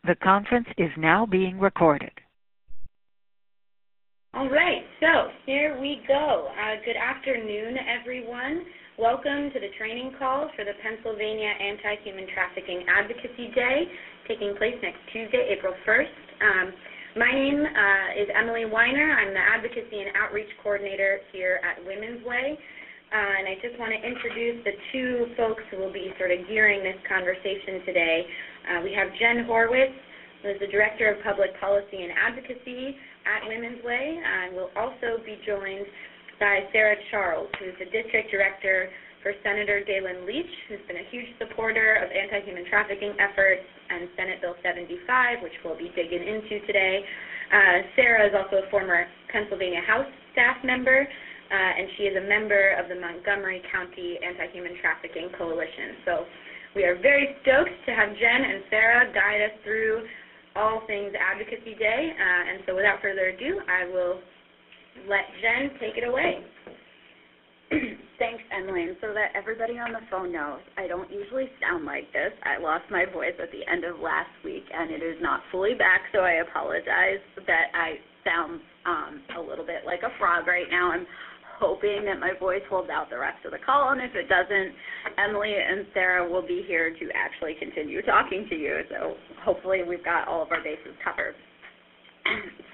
The conference is now being recorded. All right, so here we go. Good afternoon, everyone. Welcome to the training call for the Pennsylvania Anti-Human Trafficking Advocacy Day, taking place next Tuesday, April 1st. My name is Emily Weiner. I'm the Advocacy and Outreach Coordinator here at Women's Way. And I just want to introduce the two folks who will be sort of gearing this conversation today. We have Jen Horwitz, who is the Director of Public Policy and Advocacy at Women's Way, and we'll also be joined by Sarah Charles, who is the District Director for Senator Galen Leach, who's been a huge supporter of anti-human trafficking efforts and Senate Bill 75, which we'll be digging into today. Sarah is also a former Pennsylvania House staff member, and she is a member of the Montgomery County Anti-Human Trafficking Coalition. So we are very stoked to have Jen and Sarah guide us through all things Advocacy Day. And so without further ado, I will let Jen take it away. Thanks, Emily. And so that everybody on the phone knows, I don't usually sound like this. I lost my voice at the end of last week, and it is not fully back, so I apologize that I sound a little bit like a frog right now. I'm hoping that my voice holds out the rest of the call, and if it doesn't, Emily and Sarah will be here to actually continue talking to you. So hopefully we've got all of our bases covered.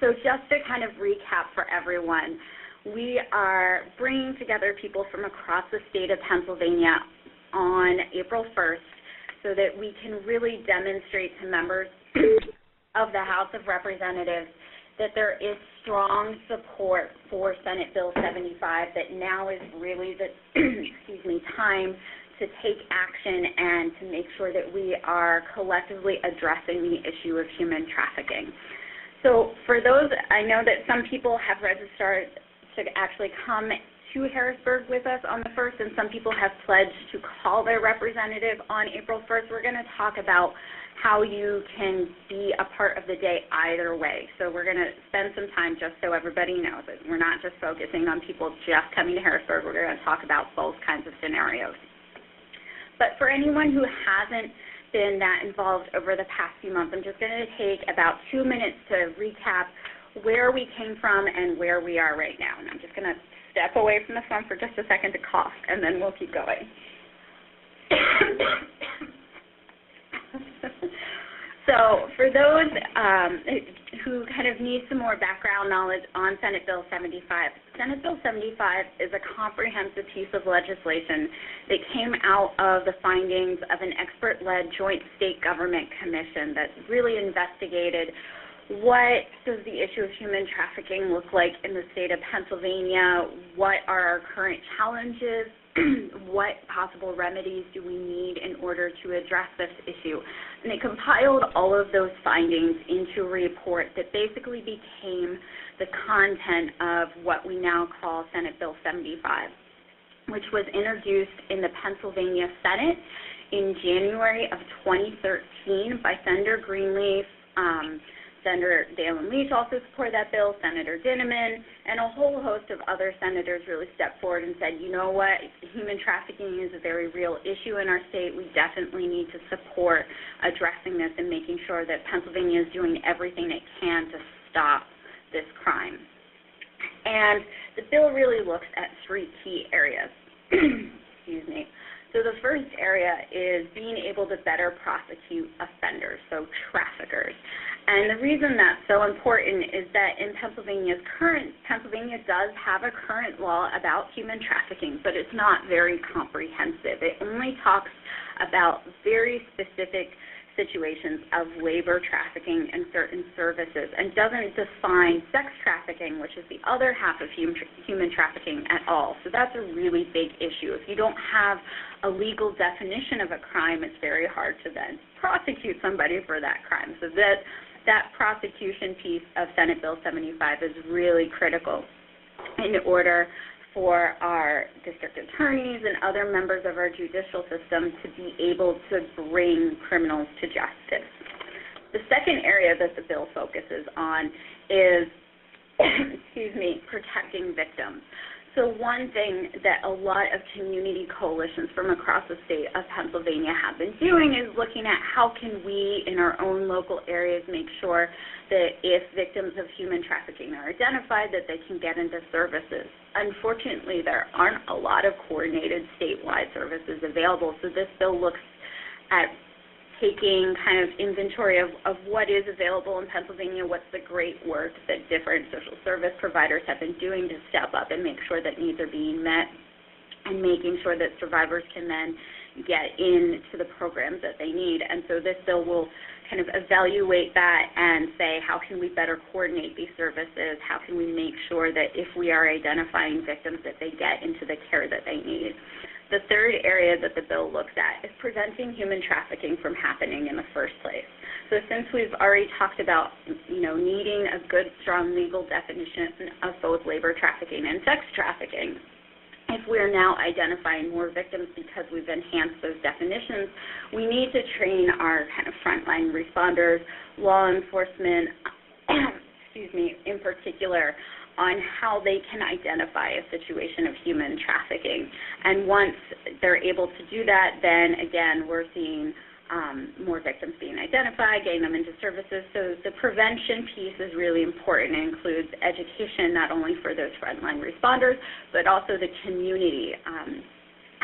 So just to kind of recap for everyone, we are bringing together people from across the state of Pennsylvania on April 1st so that we can really demonstrate to members of the House of Representatives that there is strong support for Senate Bill 75, that now is really the time to take action and to make sure that we are collectively addressing the issue of human trafficking. So for those, I know that some people have registered to actually come to Harrisburg with us on the 1st, and some people have pledged to call their representative on April 1st. We're going to talk about how you can be a part of the day either way. So we're going to spend some time just so everybody knows that we're not just focusing on people just coming to Harrisburg. We're going to talk about both kinds of scenarios. But for anyone who hasn't been that involved over the past few months, I'm just going to take about 2 minutes to recap where we came from and where we are right now. And I'm just going to step away from the phone for just a second to cough, and then we'll keep going. So for those who kind of need some more background knowledge on Senate Bill 75, Senate Bill 75 is a comprehensive piece of legislation that came out of the findings of an expert-led joint state government commission that really investigated what does the issue of human trafficking look like in the state of Pennsylvania, what are our current challenges, what possible remedies do we need in order to address this issue. And it compiled all of those findings into a report that basically became the content of what we now call Senate Bill 75, which was introduced in the Pennsylvania Senate in January of 2013 by Senator Greenleaf. Senator Galen Leach also supported that bill, Senator Dinniman, and a whole host of other senators really stepped forward and said, you know what, human trafficking is a very real issue in our state. We definitely need to support addressing this and making sure that Pennsylvania is doing everything it can to stop this crime. And the bill really looks at three key areas. Excuse me. So the first area is being able to better prosecute offenders, so traffickers. And the reason that's so important is that in Pennsylvania does have a current law about human trafficking, but it's not very comprehensive. It only talks about very specific situations of labor trafficking and certain services, and doesn't define sex trafficking, which is the other half of human trafficking, at all. So that's a really big issue. If you don't have a legal definition of a crime, it's very hard to then prosecute somebody for that crime. So that prosecution piece of Senate Bill 75 is really critical in order for our district attorneys and other members of our judicial system to be able to bring criminals to justice. The second area that the bill focuses on is, protecting victims. So one thing that a lot of community coalitions from across the state of Pennsylvania have been doing is looking at how can we in our own local areas make sure that if victims of human trafficking are identified, that they can get into services. Unfortunately, there aren't a lot of coordinated statewide services available, so this bill looks at taking kind of inventory of what is available in Pennsylvania, what's the great work that different social service providers have been doing to step up and make sure that needs are being met, and making sure that survivors can then get into the programs that they need. And so this bill will kind of evaluate that and say, how can we better coordinate these services? How can we make sure that if we are identifying victims that they get into the care that they need? The third area that the bill looks at is preventing human trafficking from happening in the first place. So since we've already talked about, needing a good, strong legal definition of both labor trafficking and sex trafficking, if we're now identifying more victims because we've enhanced those definitions, we need to train our kind of frontline responders, law enforcement, in particular, on how they can identify a situation of human trafficking. And once they're able to do that, then again, we're seeing more victims being identified, getting them into services. So the prevention piece is really important. It includes education not only for those frontline responders, but also the community,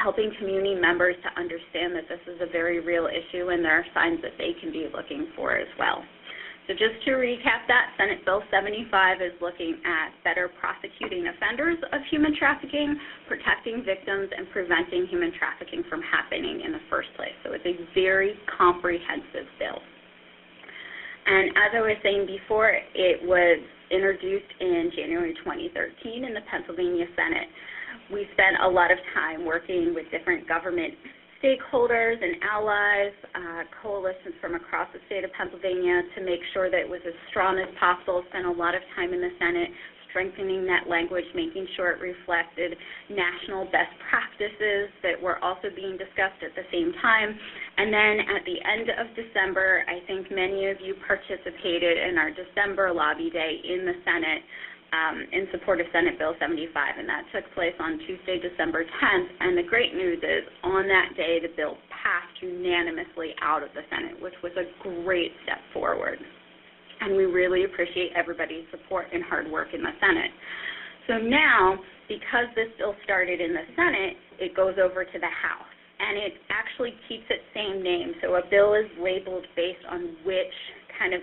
helping community members to understand that this is a very real issue and there are signs that they can be looking for as well. So just to recap that, Senate Bill 75 is looking at better prosecuting offenders of human trafficking, protecting victims, and preventing human trafficking from happening in the first place. So it's a very comprehensive bill. And as I was saying before, it was introduced in January 2013 in the Pennsylvania Senate. We spent a lot of time working with different government stakeholders and allies, coalitions from across the state of Pennsylvania to make sure that it was as strong as possible. Spent a lot of time in the Senate strengthening that language, making sure it reflected national best practices that were also being discussed at the same time. And then at the end of December, I think many of you participated in our December lobby day in the Senate in support of Senate Bill 75, and that took place on Tuesday, December 10th. And the great news is, on that day, the bill passed unanimously out of the Senate, which was a great step forward. And we really appreciate everybody's support and hard work in the Senate. So now, because this bill started in the Senate, it goes over to the House, and it actually keeps its same name. So a bill is labeled based on which kind of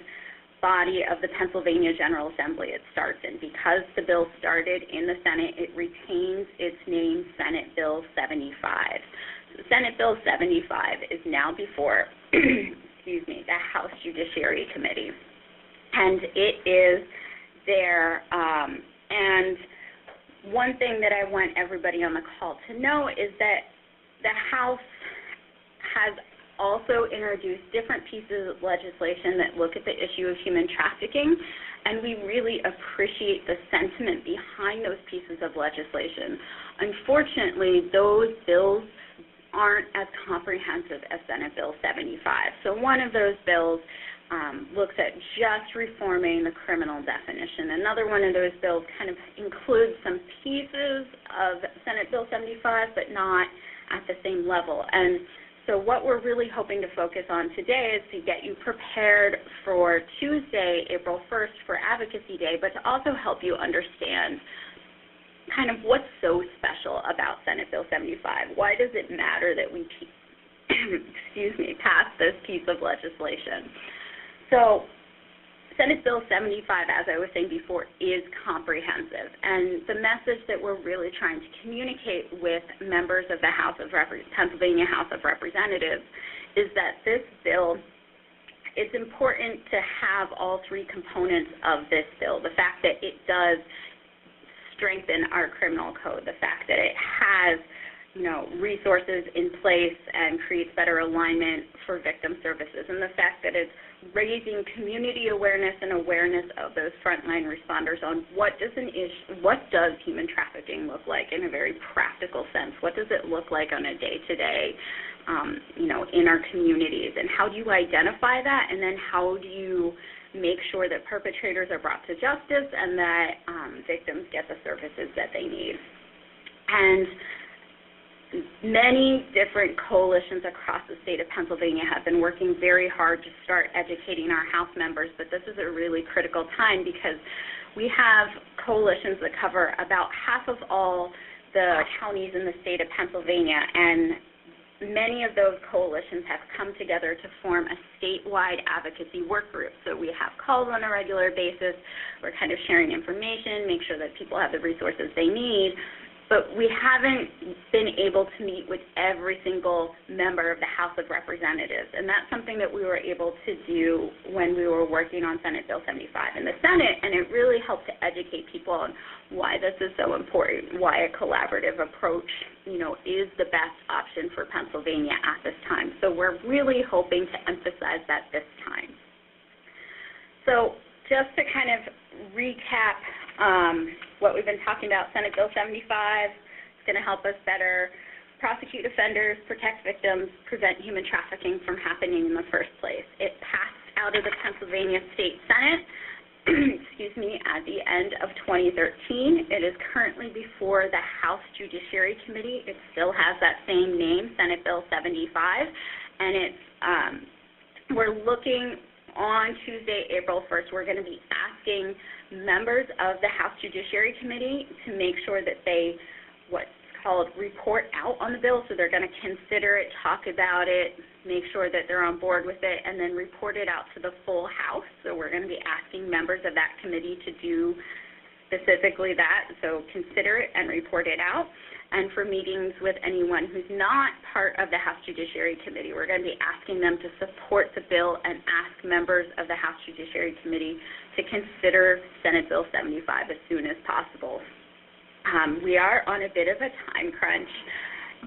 body of the Pennsylvania General Assembly it starts in. Because the bill started in the Senate, it retains its name, Senate Bill 75. So Senate Bill 75 is now before, the House Judiciary Committee. And it is there. And one thing that I want everybody on the call to know is that the House has also introduced different pieces of legislation that look at the issue of human trafficking, and we really appreciate the sentiment behind those pieces of legislation. Unfortunately, those bills aren't as comprehensive as Senate Bill 75. So one of those bills looks at just reforming the criminal definition. Another one of those bills kind of includes some pieces of Senate Bill 75, but not at the same level. And so what we're really hoping to focus on today is to get you prepared for Tuesday, April 1st for Advocacy Day, but to also help you understand kind of what's so special about Senate Bill 75. Why does it matter that we pass this piece of legislation? So Senate Bill 75, as I was saying before, is comprehensive, and the message that we're really trying to communicate with members of the Pennsylvania House of Representatives is that this bill, it's important to have all three components of this bill. The fact that it does strengthen our criminal code, the fact that it has resources in place and creates better alignment for victim services, and the fact that it's raising community awareness and awareness of those frontline responders on what does human trafficking look like in a very practical sense? What does it look like on a day-to-day, in our communities? And how do you identify that? And then how do you make sure that perpetrators are brought to justice and that victims get the services that they need? And many different coalitions across the state of Pennsylvania have been working very hard to start educating our House members, but this is a really critical time because we have coalitions that cover about half of all the counties in the state of Pennsylvania, and many of those coalitions have come together to form a statewide advocacy work group. So we have calls on a regular basis. We're kind of sharing information, make sure that people have the resources they need, but we haven't been able to meet with every single member of the House of Representatives, and that's something that we were able to do when we were working on Senate Bill 75 in the Senate, and it really helped to educate people on why this is so important, why a collaborative approach, is the best option for Pennsylvania at this time. So we're really hoping to emphasize that this time. So just to kind of recap what we've been talking about, Senate Bill 75 is going to help us better prosecute offenders, protect victims, prevent human trafficking from happening in the first place. It passed out of the Pennsylvania State Senate at the end of 2013. It is currently before the House Judiciary Committee. It still has that same name, Senate Bill 75, and it's we're looking on Tuesday, April 1st, we're going to be asking members of the House Judiciary Committee to make sure that they, what's called, report out on the bill. So they're going to consider it, talk about it, make sure that they're on board with it, and then report it out to the full House. So we're going to be asking members of that committee to do specifically that, so consider it and report it out. And for meetings with anyone who's not part of the House Judiciary Committee, we're going to be asking them to support the bill and ask members of the House Judiciary Committee to consider Senate Bill 75 as soon as possible. We are on a bit of a time crunch.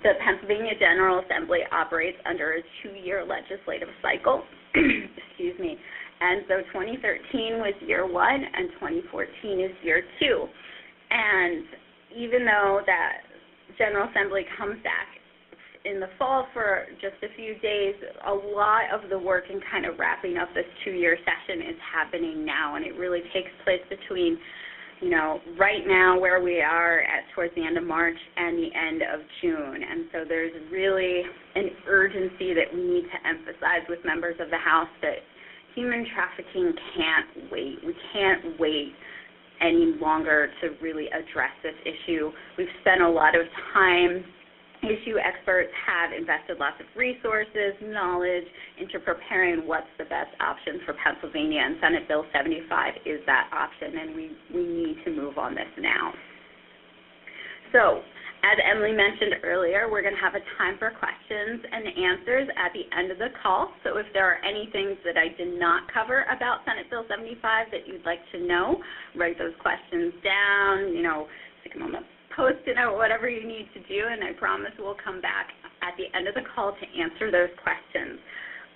The Pennsylvania General Assembly operates under a 2-year legislative cycle. Excuse me. And so 2013 was year 1 and 2014 is year 2. And even though that General Assembly comes back in the fall for just a few days, a lot of the work in kind of wrapping up this 2-year session is happening now, and it really takes place between, right now where we are at towards the end of March and the end of June. And so there's really an urgency that we need to emphasize with members of the House that human trafficking can't wait. We can't wait any longer to really address this issue. We've spent a lot of time. Issue experts have invested lots of resources, knowledge into preparing what's the best option for Pennsylvania, and Senate Bill 75 is that option, and we need to move on this now. So, as Emily mentioned earlier, we're going to have a time for questions and answers at the end of the call. So if there are any things that I did not cover about Senate Bill 75 that you'd like to know, write those questions down, stick them on the Post-it note, whatever you need to do, and I promise we'll come back at the end of the call to answer those questions.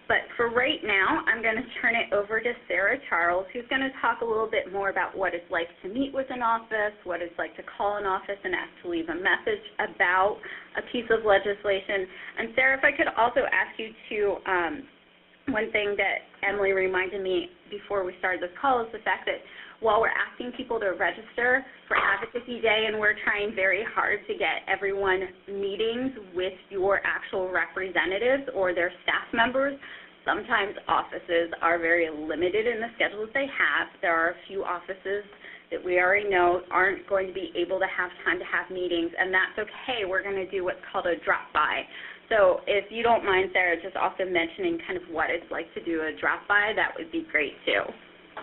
But for right now, I'm going to turn it over to Sarah Charles, who's going to talk a little bit more about what it's like to meet with an office, what it's like to call an office and ask to leave a message about a piece of legislation. And Sarah, if I could also ask you to, one thing that Emily reminded me before we started this call is the fact that while we're asking people to register for Advocacy Day and we're trying very hard to get everyone meetings with your actual representatives or their staff members, sometimes offices are very limited in the schedules they have. There are a few offices that we already know aren't going to be able to have time to have meetings, and that's okay. We're going to do what's called a drop-by. So if you don't mind, Sarah, just also mentioning kind of what it's like to do a drop-by, that would be great too.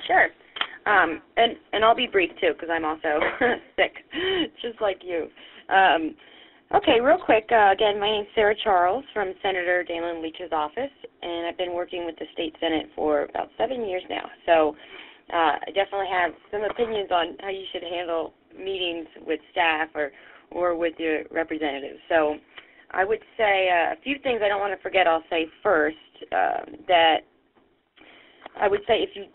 Sure. And I'll be brief, too, because I'm also sick, just like you. Okay, real quick, again, my name's Sarah Charles from Senator Dalen Leach's office, and I've been working with the State Senate for about 7 years now. So I definitely have some opinions on how you should handle meetings with staff or with your representatives. So I would say a few things I don't want to forget I'll say first, that I would say if you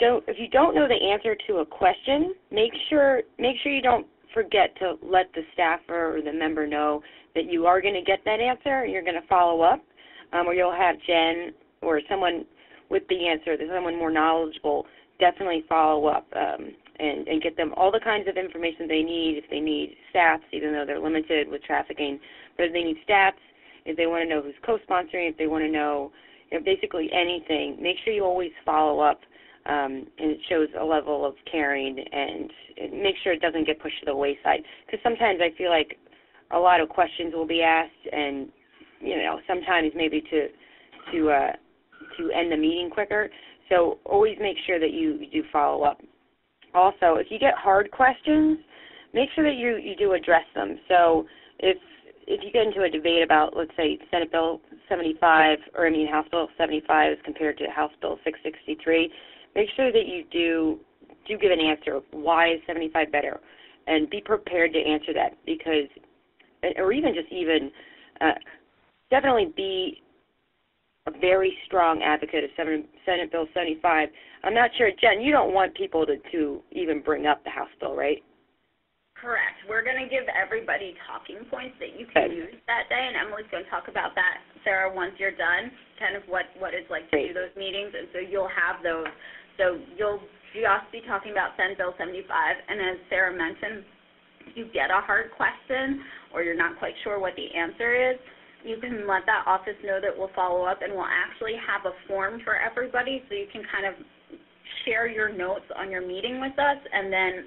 don't know the answer to a question, make sure you don't forget to let the staffer or the member know that you are going to get that answer and you're going to follow up, or you'll have Jen or someone with the answer, someone more knowledgeable, definitely follow up and get them all the kinds of information they need. If they need stats, even though they're limited with trafficking, but if they need stats, if they want to know who's co-sponsoring, if they want to know basically anything, make sure you always follow up, and it shows a level of caring, and make sure it doesn't get pushed to the wayside. Because sometimes I feel like a lot of questions will be asked, and sometimes maybe to end the meeting quicker. So always make sure that you do follow up. Also, if you get hard questions, make sure that you do address them. So if you get into a debate about, let's say, Senate Bill 75, House Bill 75 as compared to House Bill 663, make sure that you do give an answer. Why is 75 better? And be prepared to answer that, because, or definitely be a very strong advocate of Senate Bill 75. I'm not sure, Jen, you don't want people to even bring up the House bill, right? Correct. We're going to give everybody talking points that you can use that day, and Emily's going to talk about that, Sarah, once you're done, kind of what it's like to do those meetings, and so you'll have those. So you'll just be talking about Senate Bill 75, and as Sarah mentioned, if you get a hard question or you're not quite sure what the answer is, you can let that office know that we'll follow up, and we'll actually have a form for everybody so you can kind of share your notes on your meeting with us, and then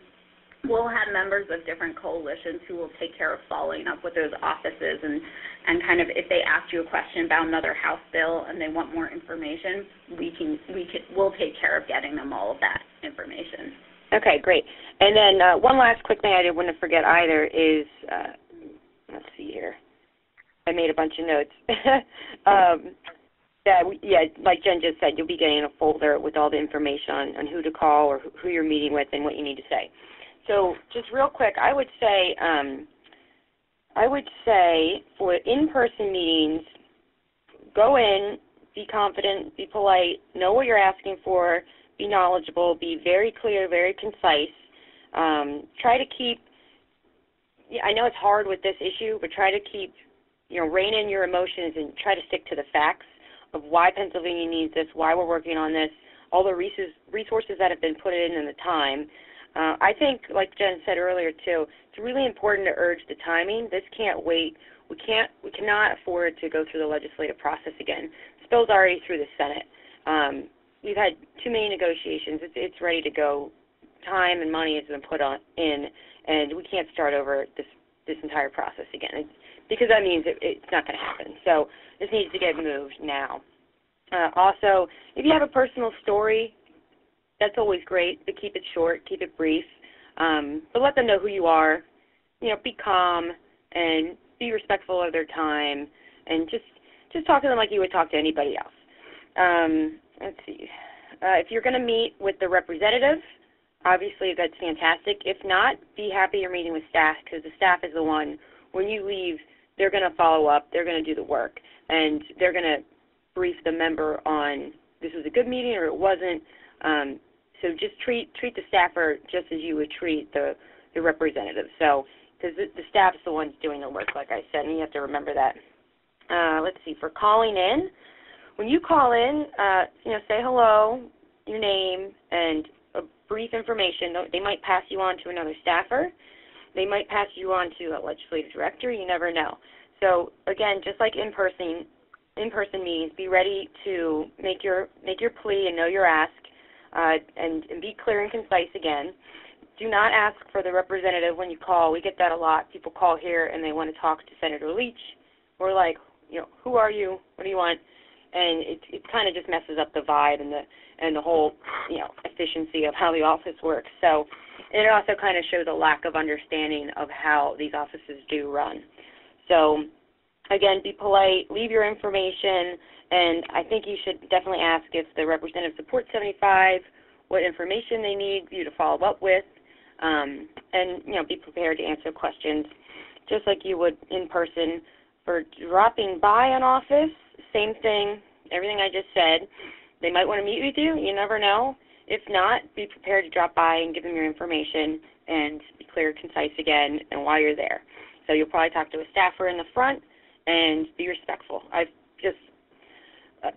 we'll have members of different coalitions who will take care of following up with those offices, and kind of if they ask you a question about another House bill and they want more information, we'll take care of getting them all of that information. Okay, great. And then one last quick thing I didn't want to forget either is, let's see here. I made a bunch of notes. Like Jen just said, you'll be getting a folder with all the information on who to call or who you're meeting with and what you need to say. So just real quick, I would say for in-person meetings, go in, be confident, be polite, know what you're asking for, be knowledgeable, be very clear, very concise. Try to keep, I know it's hard with this issue, but try to keep, rein in your emotions and try to stick to the facts of why Pennsylvania needs this, why we're working on this, all the resources that have been put in and the time. I think, like Jen said earlier, too, it's really important to urge the timing. This can't wait. We cannot afford to go through the legislative process again. This bill's already through the Senate. We've had too many negotiations. It's ready to go. Time and money has been put in, and we can't start over this entire process again, because that means it's not going to happen. So this needs to get moved now. Also, if you have a personal story, that's always great, but keep it short, keep it brief. But let them know who you are. Be calm and be respectful of their time, and just talk to them like you would talk to anybody else. Let's see. If you're going to meet with the representative, obviously that's fantastic. If not, be happy you're meeting with staff, because the staff is the one, when you leave, they're going to follow up, they're going to do the work, and they're going to brief the member on this was a good meeting or it wasn't. So just treat the staffer just as you would treat the representative. So, because the staff is the ones doing the work, like I said, and you have to remember that. Let's see, for calling in, when you call in, say hello, your name, and a brief information. They might pass you on to another staffer. They might pass you on to a legislative director. You never know. So, again, just like in-person meetings, be ready to make your plea and know your ask. And be clear and concise again. Do not ask for the representative when you call. We get that a lot. People call here and they want to talk to Senator Leach. We're like, who are you? What do you want? And it kind of just messes up the vibe and the whole, efficiency of how the office works. So it also kind of shows a lack of understanding of how these offices do run. So, again, be polite, leave your information, and I think you should definitely ask if the representative supports 75, what information they need you to follow up with, and, be prepared to answer questions just like you would in person. For dropping by an office, same thing, everything I just said. They might want to meet with you. You never know. If not, be prepared to drop by and give them your information and be clear, concise again, and while you're there. So you'll probably talk to a staffer in the front and be respectful. I've just,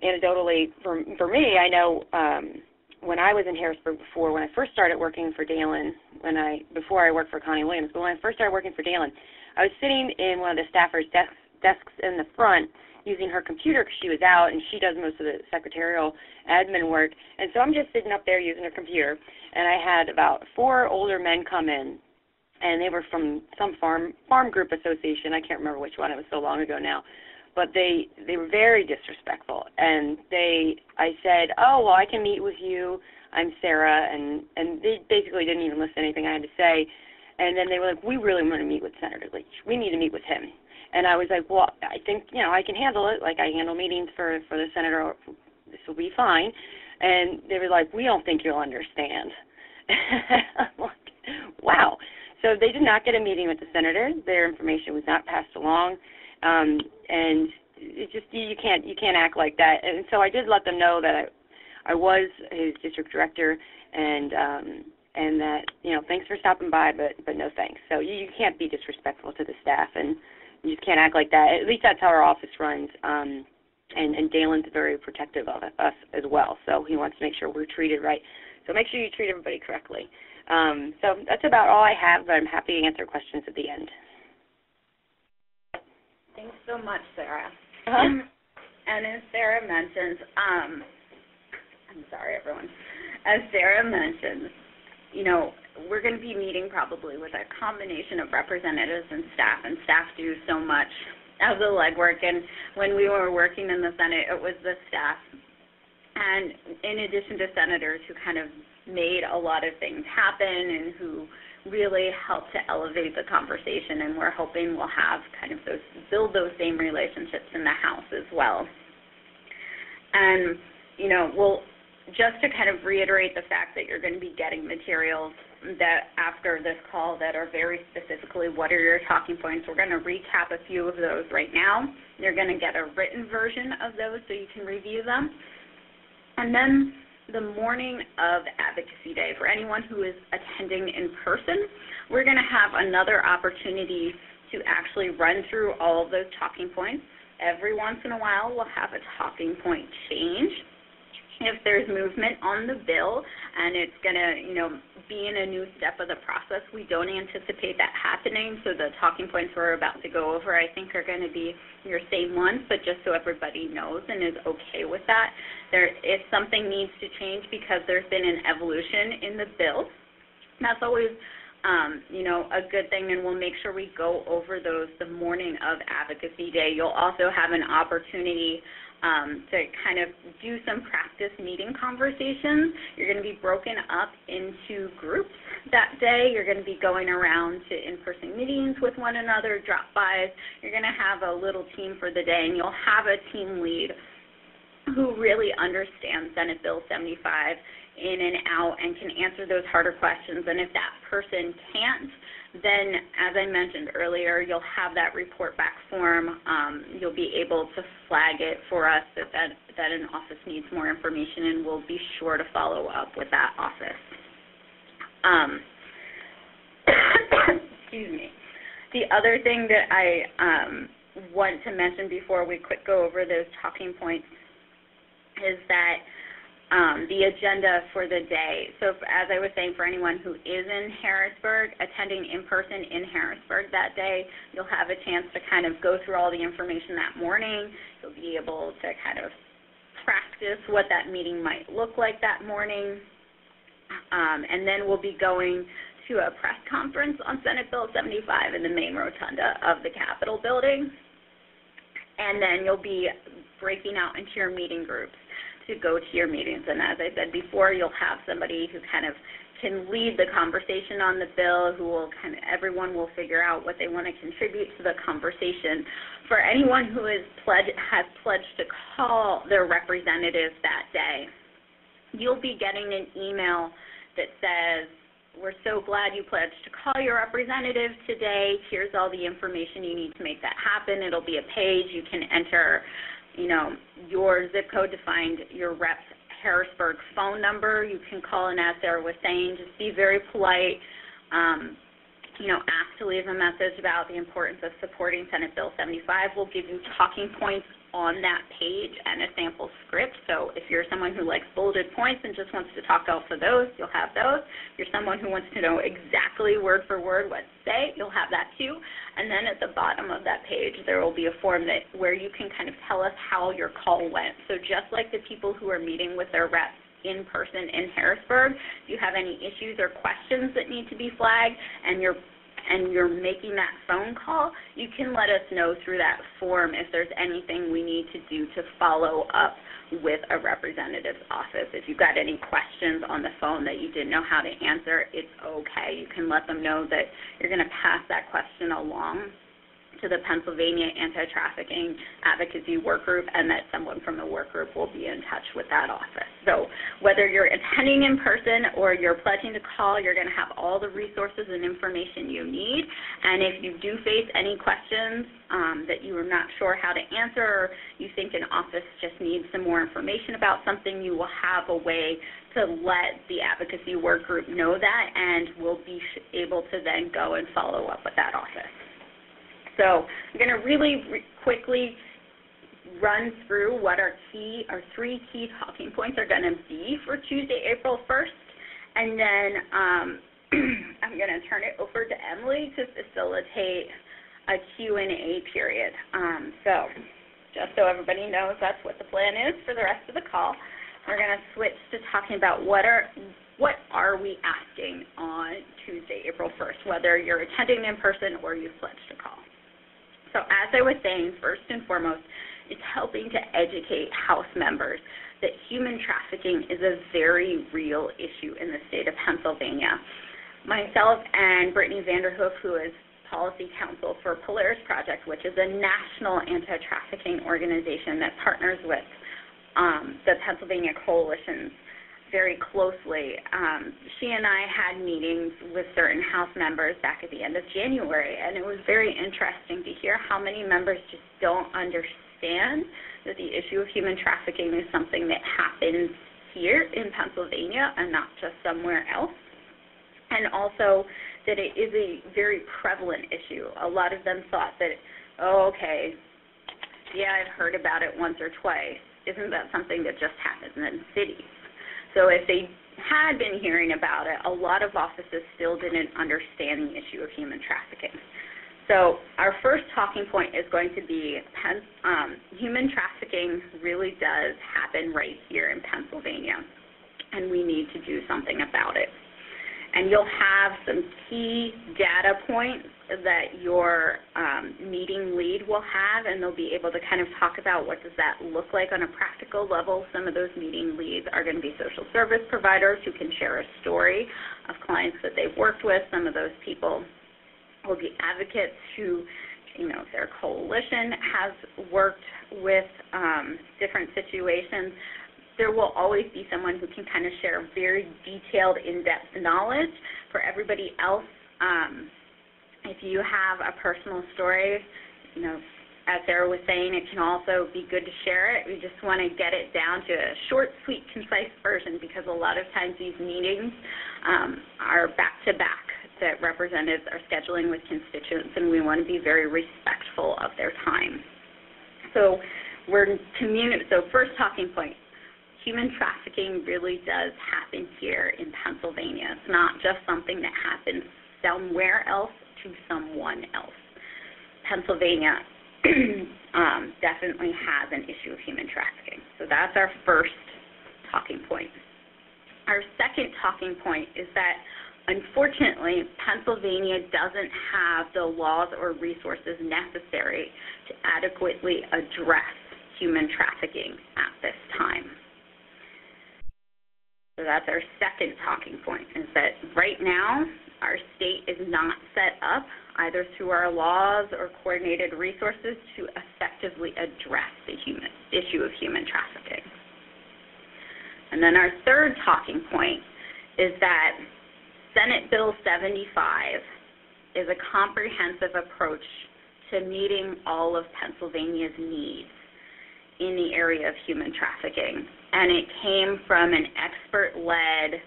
anecdotally, for me, I know when I was in Harrisburg before, when I first started working for Dalen, before I worked for Connie Williams, but when I first started working for Dalen, I was sitting in one of the staffers' desks in the front using her computer because she was out, and she does most of the secretarial admin work. And so I'm just sitting up there using her computer, and I had about 4 older men come in, and they were from some farm group association. I can't remember which one. It was so long ago now. But they were very disrespectful, and I said, oh, well, I can meet with you. I'm Sarah, and they basically didn't even listen to anything I had to say. And then they were like, we really want to meet with Senator Leach. We need to meet with him. And I was like, well, I think, I can handle it. Like, I handle meetings for the senator. This will be fine. And they were like, we don't think you'll understand. I'm like, wow. So they did not get a meeting with the senator. Their information was not passed along. And it just you can't act like that. And so I did let them know that I was his district director, and that thanks for stopping by, but no thanks. So you can't be disrespectful to the staff, and you just can't act like that. At least that's how our office runs. And Dalen's very protective of us as well. So he wants to make sure we're treated right. So make sure you treat everybody correctly. So that's about all I have, but I'm happy to answer questions at the end. Thanks so much, Sarah. Uh-huh. And as Sarah mentioned, I'm sorry, everyone. As Sarah mentioned, we're going to be meeting probably with a combination of representatives and staff do so much of the legwork. And when we were working in the Senate, it was the staff. And in addition to senators who kind of made a lot of things happen and who really help to elevate the conversation, and we're hoping we'll have kind of build those same relationships in the House as well. And, we'll just to kind of reiterate the fact that you're going to be getting materials that after this call that are very specifically what are your talking points. We're going to recap a few of those right now. You're going to get a written version of those so you can review them. And then the morning of Advocacy Day, for anyone who is attending in person, we're going to have another opportunity to actually run through all of those talking points. Every once in a while, we'll have a talking point change. If there's movement on the bill and it's going to, be in a new step of the process, we don't anticipate that happening. So the talking points we're about to go over, I think, are going to be your same ones, but just so everybody knows and is okay with that. If something needs to change because there's been an evolution in the bill, that's always a good thing, and we'll make sure we go over those the morning of Advocacy Day. You'll also have an opportunity to kind of do some practice meeting conversations. You're going to be broken up into groups that day. You're going to be going around to in-person meetings with one another, drop-bys. You're going to have a little team for the day, and you'll have a team lead who really understands Senate Bill 75 in and out and can answer those harder questions. And if that person can't, then, as I mentioned earlier, you'll have that report back form. You'll be able to flag it for us that an office needs more information, and we'll be sure to follow up with that office. Excuse me. The other thing that I want to mention before we go over those talking points is that the agenda for the day. So as I was saying, for anyone who is in Harrisburg, attending in person in Harrisburg that day, you'll have a chance to kind of go through all the information that morning. You'll be able to kind of practice what that meeting might look like that morning. And then we'll be going to a press conference on Senate Bill 75 in the main rotunda of the Capitol building. And then you'll be breaking out into your meeting groups to go to your meetings. And as I said before, you'll have somebody who kind of can lead the conversation on the bill, everyone will figure out what they want to contribute to the conversation. For anyone who has pledged to call their representatives that day, you'll be getting an email that says, we're so glad you pledged to call your representative today. Here's all the information you need to make that happen. It'll be a page. You can enter your zip code to find your rep's Harrisburg phone number. You can call, and as Sarah was saying, just be very polite. Ask to leave a message about the importance of supporting Senate Bill 75. We'll give you talking points on that page and a sample script. So if you're someone who likes bulleted points and just wants to talk off of those, you'll have those. If you're someone who wants to know exactly word for word what to say, you'll have that too. And then at the bottom of that page, there will be a form where you can kind of tell us how your call went. So just like the people who are meeting with their reps in person in Harrisburg, if you have any issues or questions that need to be flagged and you're making that phone call, you can let us know through that form if there's anything we need to do to follow up with a representative's office. If you've got any questions on the phone that you didn't know how to answer, it's okay. You can let them know that you're going to pass that question along to the Pennsylvania Anti-Trafficking Advocacy Work Group, and that someone from the work group will be in touch with that office. So whether you're attending in person or you're pledging to call, you're going to have all the resources and information you need. And if you do face any questions that you are not sure how to answer, or you think an office just needs some more information about something, you will have a way to let the advocacy work group know that, and we'll be able to then go and follow up with that office. So I'm going to really quickly run through what our three key talking points are going to be for Tuesday, April 1st, and then I'm going to turn it over to Emily to facilitate a Q&A period. So just so everybody knows, that's what the plan is for the rest of the call. We're going to switch to talking about what are we asking on Tuesday, April 1st, whether you're attending in person or you've pledged to call. So as I was saying, first and foremost, it's helping to educate House members that human trafficking is a very real issue in the state of Pennsylvania. Myself and Brittany Vanderhoof, who is Policy Counsel for Polaris Project, which is a national anti-trafficking organization that partners with the Pennsylvania Coalition very closely. She and I had meetings with certain House members back at the end of January, and it was very interesting to hear how many members just don't understand that the issue of human trafficking is something that happens here in Pennsylvania and not just somewhere else, and also that it is a very prevalent issue. A lot of them thought that, oh, okay, yeah, I've heard about it once or twice. Isn't that something that just happens in cities? So if they had been hearing about it, a lot of offices still didn't understand the issue of human trafficking. So our first talking point is going to be human trafficking really does happen right here in Pennsylvania, and we need to do something about it. And you'll have some key data points that your meeting lead will have, and they'll be able to kind of talk about what does that look like on a practical level. Some of those meeting leads are going to be social service providers who can share a story of clients that they've worked with. Some of those people will be advocates who, their coalition has worked with different situations. There will always be someone who can kind of share very detailed, in-depth knowledge. For everybody else, if you have a personal story, as Sarah was saying, it can also be good to share it. We just want to get it down to a short, sweet, concise version, because a lot of times these meetings are back-to-back that representatives are scheduling with constituents, and we want to be very respectful of their time. So first talking point. Human trafficking really does happen here in Pennsylvania. It's not just something that happens somewhere else to someone else. Pennsylvania definitely has an issue of human trafficking. So that's our first talking point. Our second talking point is that, unfortunately, Pennsylvania doesn't have the laws or resources necessary to adequately address human trafficking at this time. So that's our second talking point, is that right now our state is not set up, either through our laws or coordinated resources, to effectively address the issue of human trafficking. And then our third talking point is that Senate Bill 75 is a comprehensive approach to meeting all of Pennsylvania's needs in the area of human trafficking. And it came from an expert-led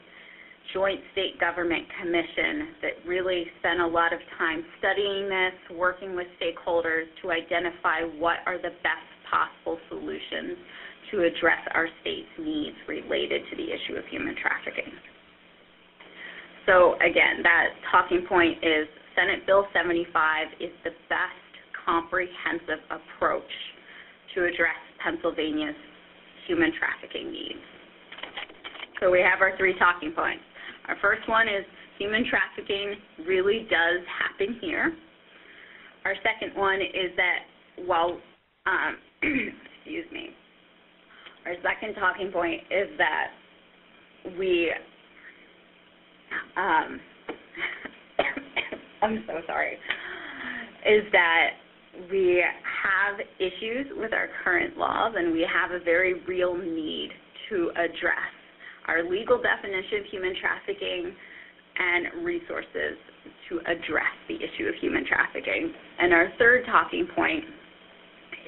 joint state government commission that really spent a lot of time studying this, working with stakeholders to identify what are the best possible solutions to address our state's needs related to the issue of human trafficking. So again, that talking point is Senate Bill 75 is the best comprehensive approach to address Pennsylvania's human trafficking needs. So we have our three talking points. Our first one is human trafficking really does happen here. Our second one is that while, excuse me, our second talking point is that we, I'm so sorry, is that we have issues with our current laws and we have a very real need to address our legal definition of human trafficking and resources to address the issue of human trafficking. And our third talking point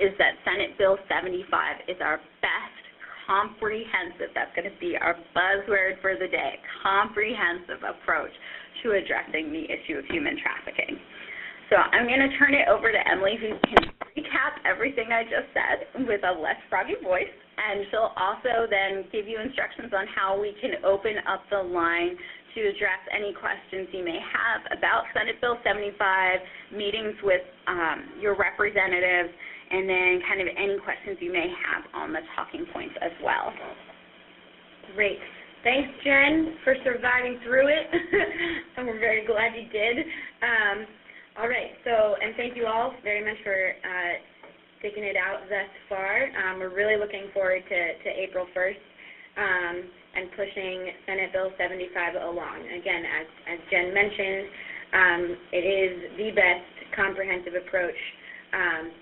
is that Senate Bill 75 is our best comprehensive, that's going to be our buzzword for the day, comprehensive approach to addressing the issue of human trafficking. So I'm going to turn it over to Emily, who can recap everything I just said with a less froggy voice, and she'll also then give you instructions on how we can open up the line to address any questions you may have about Senate Bill 75, meetings with your representatives, and then kind of any questions you may have on the talking points as well. Great. Thanks, Jen, for surviving through it, and we're very glad you did. All right, and thank you all very much for sticking it out thus far. We're really looking forward to April 1st and pushing Senate Bill 75 along. Again, as Jen mentioned, it is the best comprehensive approach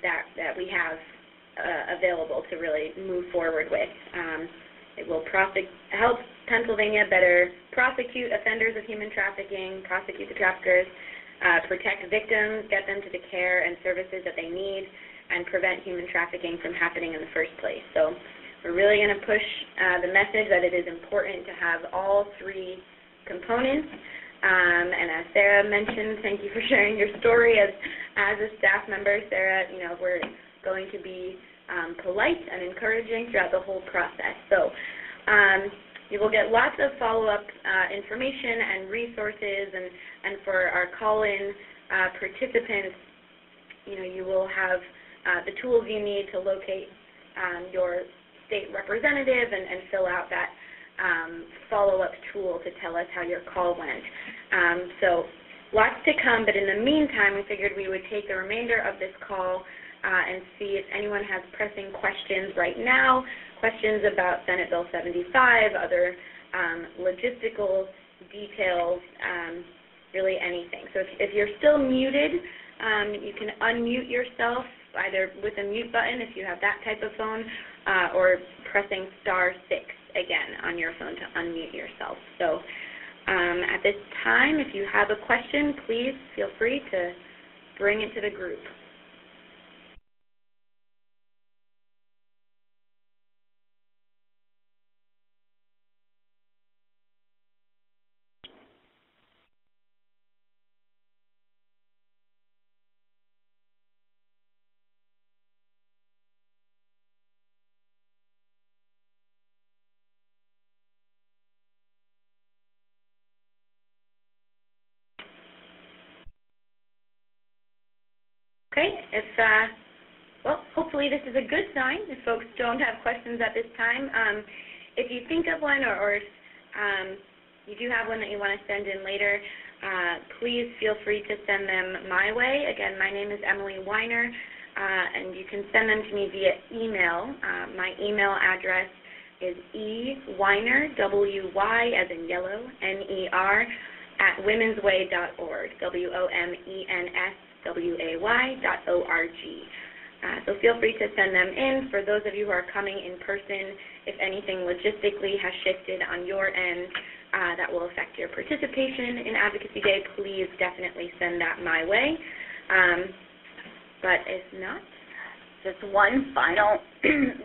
that we have available to really move forward with. It will help Pennsylvania better prosecute offenders of human trafficking, prosecute the traffickers, protect victims, get them to the care and services that they need, and prevent human trafficking from happening in the first place. So we're really going to push the message that it is important to have all three components. And as Sarah mentioned, thank you for sharing your story as a staff member. Sarah, we're going to be polite and encouraging throughout the whole process. So you will get lots of follow-up information and resources, and for our call-in participants, you will have the tools you need to locate your state representative and fill out that follow-up tool to tell us how your call went. So lots to come, but in the meantime, we figured we would take the remainder of this call and see if anyone has pressing questions right now, questions about Senate Bill 75, other logistical details, really anything. So if you're still muted, you can unmute yourself either with a mute button if you have that type of phone, or pressing *6 again on your phone to unmute yourself. So at this time, if you have a question, please feel free to bring it to the group. Okay, hopefully this is a good sign if folks don't have questions at this time. If you think of one or you do have one that you want to send in later, please feel free to send them my way. Again, my name is Emily Weiner, and you can send them to me via email. My email address is eweiner, W-Y as in yellow, N-E-R, @womensway.org, WOMENSWAY.org. So feel free to send them in. For those of you who are coming in person, if anything logistically has shifted on your end that will affect your participation in Advocacy Day, please definitely send that my way. But if not, just one final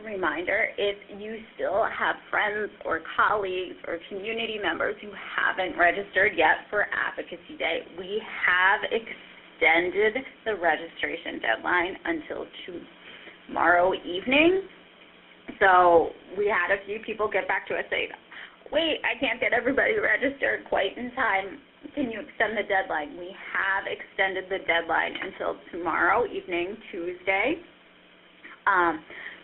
reminder, if you still have friends or colleagues or community members who haven't registered yet for Advocacy Day, we have extended the registration deadline until tomorrow evening. So we had a few people get back to us saying, wait, I can't get everybody registered quite in time. Can you extend the deadline? We have extended the deadline until tomorrow evening, Tuesday.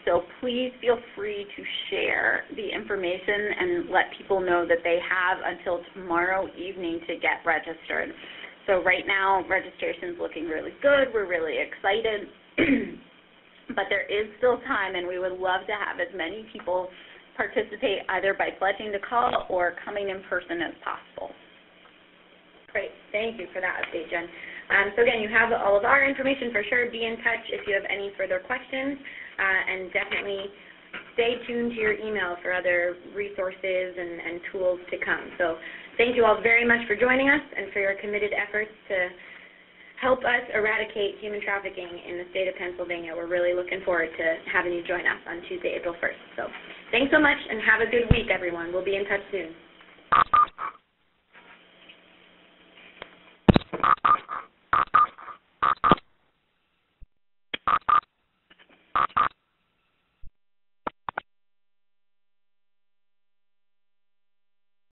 So please feel free to share the information and let people know that they have until tomorrow evening to get registered. So right now, registration's looking really good. We're really excited. But there is still time, and we would love to have as many people participate either by pledging to call or coming in person as possible. Great. Thank you for that update, Jen. So again, you have all of our information for sure. Be in touch if you have any further questions, and definitely stay tuned to your email for other resources and tools to come. So thank you all very much for joining us and for your committed efforts to help us eradicate human trafficking in the state of Pennsylvania. We're really looking forward to having you join us on Tuesday, April 1st. So thanks so much, and have a good week, everyone. We'll be in touch soon.